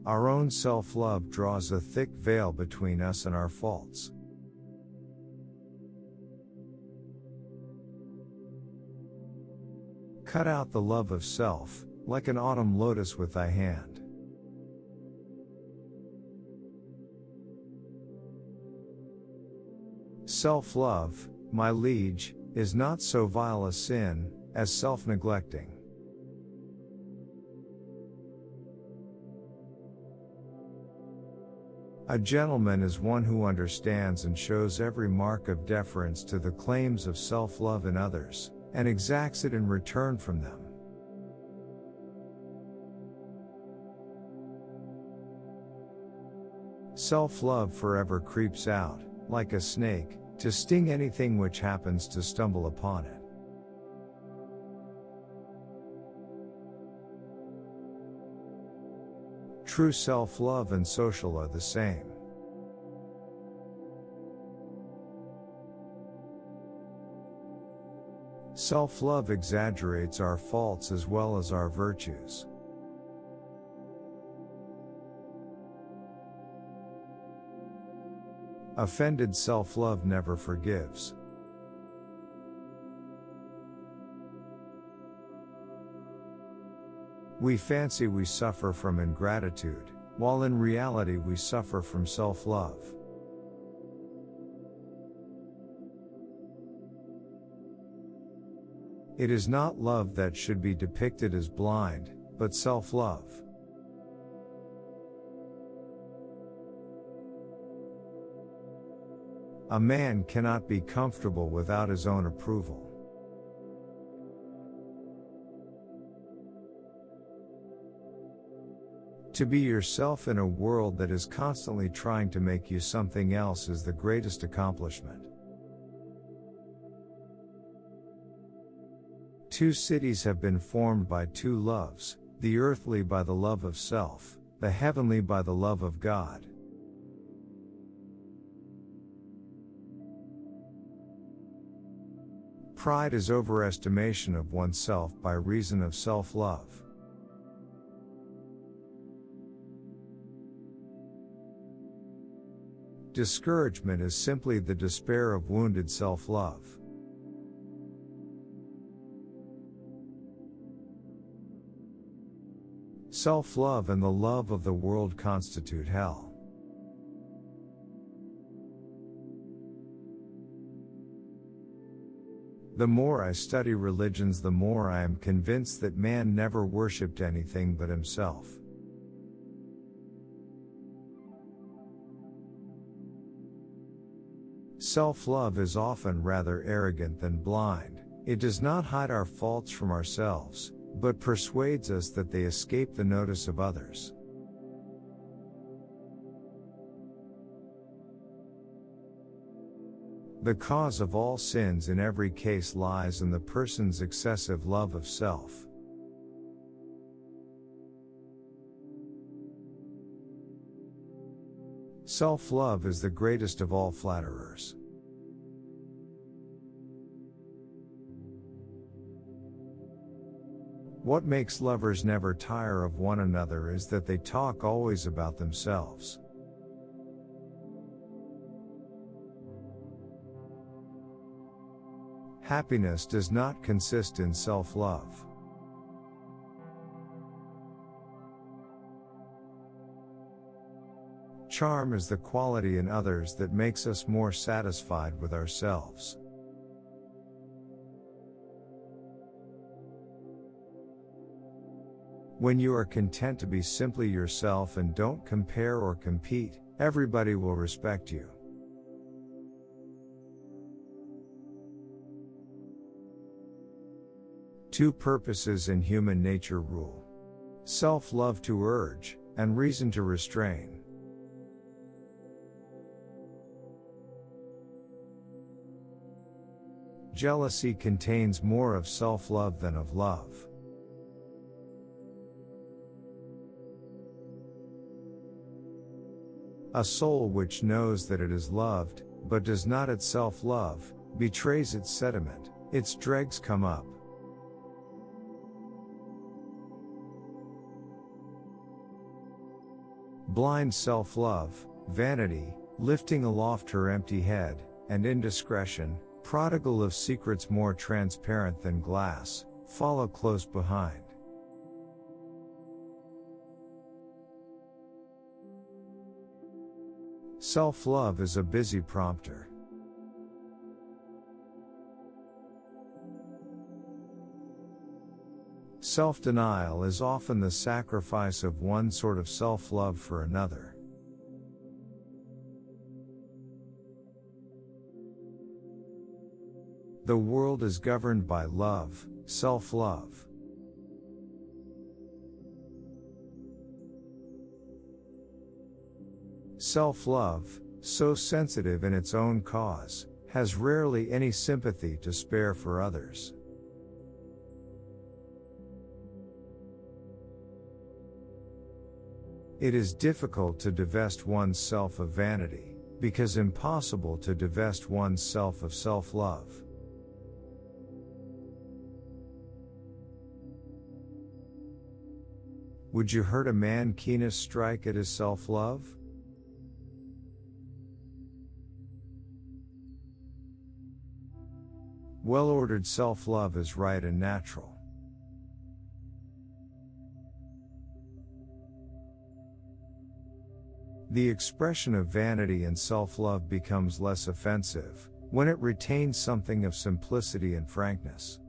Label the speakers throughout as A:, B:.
A: Our own self-love draws a thick veil between us and our faults. Cut out the love of self, like an autumn lotus with thy hand. Self-love, my liege, is not so vile a sin, as self-neglecting. A gentleman is one who understands and shows every mark of deference to the claims of self-love in others, and exacts it in return from them. Self-love forever creeps out, like a snake, to sting anything which happens to stumble upon it. True self-love and social are the same. Self-love exaggerates our faults as well as our virtues. Offended self-love never forgives. We fancy we suffer from ingratitude, while in reality we suffer from self-love. It is not love that should be depicted as blind, but self-love. A man cannot be comfortable without his own approval. To be yourself in a world that is constantly trying to make you something else is the greatest accomplishment. Two cities have been formed by two loves, the earthly by the love of self, the heavenly by the love of God. Pride is overestimation of oneself by reason of self-love. Discouragement is simply the despair of wounded self-love. Self-love and the love of the world constitute hell. The more I study religions, the more I am convinced that man never worshipped anything but himself. Self-love is often rather arrogant than blind. It does not hide our faults from ourselves, but persuades us that they escape the notice of others. The cause of all sins in every case lies in the person's excessive love of self. Self-love is the greatest of all flatterers. What makes lovers never tire of one another is that they talk always about themselves. Happiness does not consist in self-love. Charm is the quality in others that makes us more satisfied with ourselves. When you are content to be simply yourself and don't compare or compete, everybody will respect you. Two purposes in human nature rule: self-love to urge, and reason to restrain. Jealousy contains more of self-love than of love. A soul which knows that it is loved, but does not itself love, betrays its sediment, its dregs come up. blind self-love, vanity, lifting aloft her empty head, and indiscretion, prodigal of secrets more transparent than glass, follow close behind. Self-love is a busy prompter. Self-denial is often the sacrifice of one sort of self-love for another. The world is governed by love, self-love. Self-love, so sensitive in its own cause, has rarely any sympathy to spare for others. It is difficult to divest oneself of vanity, because impossible to divest oneself of self-love. Would you hurt a man keenest strike at his self-love? Well-ordered self-love is right and natural. The expression of vanity and self-love becomes less offensive when it retains something of simplicity and frankness.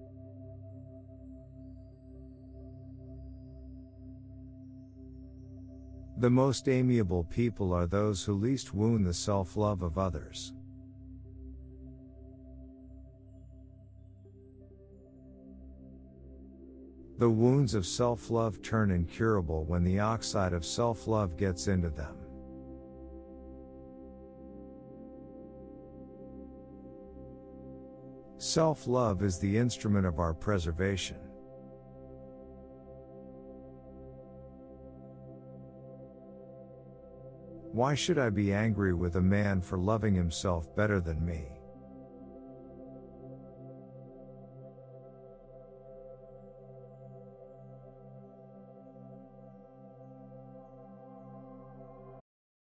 A: The most amiable people are those who least wound the self-love of others. The wounds of self-love turn incurable when the oxide of self-love gets into them. Self-love is the instrument of our preservation. Why should I be angry with a man for loving himself better than me?